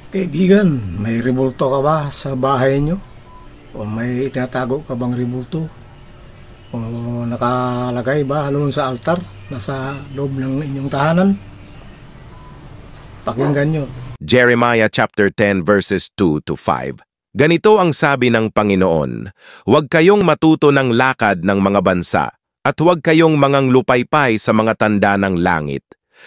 Kaibigan, may rebulto ka ba sa bahay nyo? O may itinatago ka bang rebulto? O nakalagay ba halun sa altar? Nasa loob ng inyong tahanan? Pakinggan nyo. Jeremiah chapter 10 verses 2 to 5. Ganito ang sabi ng Panginoon, huwag kayong matuto ng lakad ng mga bansa, at huwag kayong manganglupaypay sa mga tanda ng langit,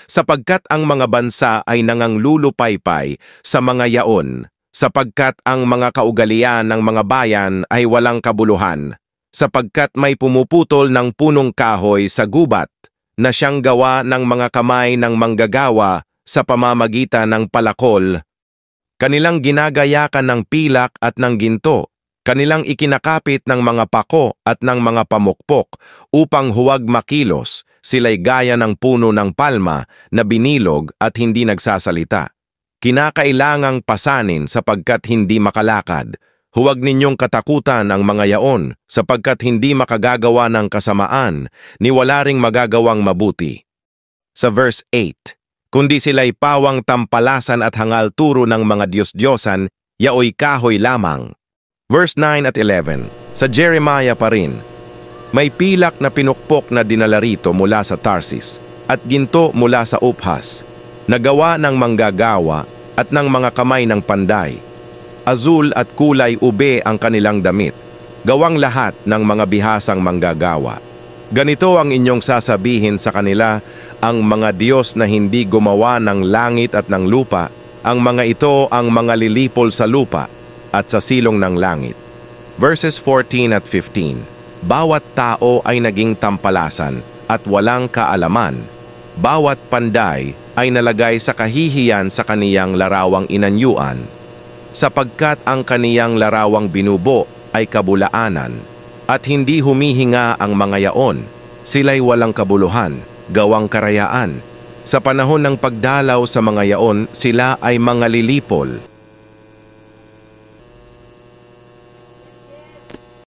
sapagkat ang mga bansa ay nanganglulupaypay sa mga yaon, sapagkat ang mga kaugalian ng mga bayan ay walang kabuluhan, sapagkat may pumuputol ng punong kahoy sa gubat, na siyang gawa ng mga kamay ng manggagawa sa pamamagitan ng palakol. Kanilang ginagayakan ng pilak at ng ginto, kanilang ikinakapit ng mga pako at ng mga pamukpok upang huwag makilos, sila'y gaya ng puno ng palma na binilog at hindi nagsasalita. Kinakailangang pasanin sapagkat hindi makalakad. Huwag ninyong katakutan ang mga yaon sapagkat hindi makagagawa ng kasamaan, ni wala ring magagawang mabuti. Sa verse 8, kundi sila'y pawang tampalasan at hangal turo ng mga Diyos-Diyosan, yaoy kahoy lamang. Verse 9 at 11, sa Jeremiah pa rin, may pilak na pinukpok na dinala rito mula sa Tarsis, at ginto mula sa Uphas, nagawa ng manggagawa at ng mga kamay ng panday. Azul at kulay ube ang kanilang damit, gawang lahat ng mga bihasang manggagawa. Ganito ang inyong sasabihin sa kanila, ang mga Diyos na hindi gumawa ng langit at ng lupa, ang mga ito ang mga lilipol sa lupa at sa silong ng langit. Verses 14 at 15. Bawat tao ay naging tampalasan at walang kaalaman. Bawat panday ay nalagay sa kahihiyan sa kaniyang larawang inanyuan, sapagkat ang kaniyang larawang binubo ay kabulaanan, at hindi humihinga ang mga yaon, sila'y walang kabuluhan, gawang karayaan. Sa panahon ng pagdalaw sa mga yaon, sila ay mga lilipol,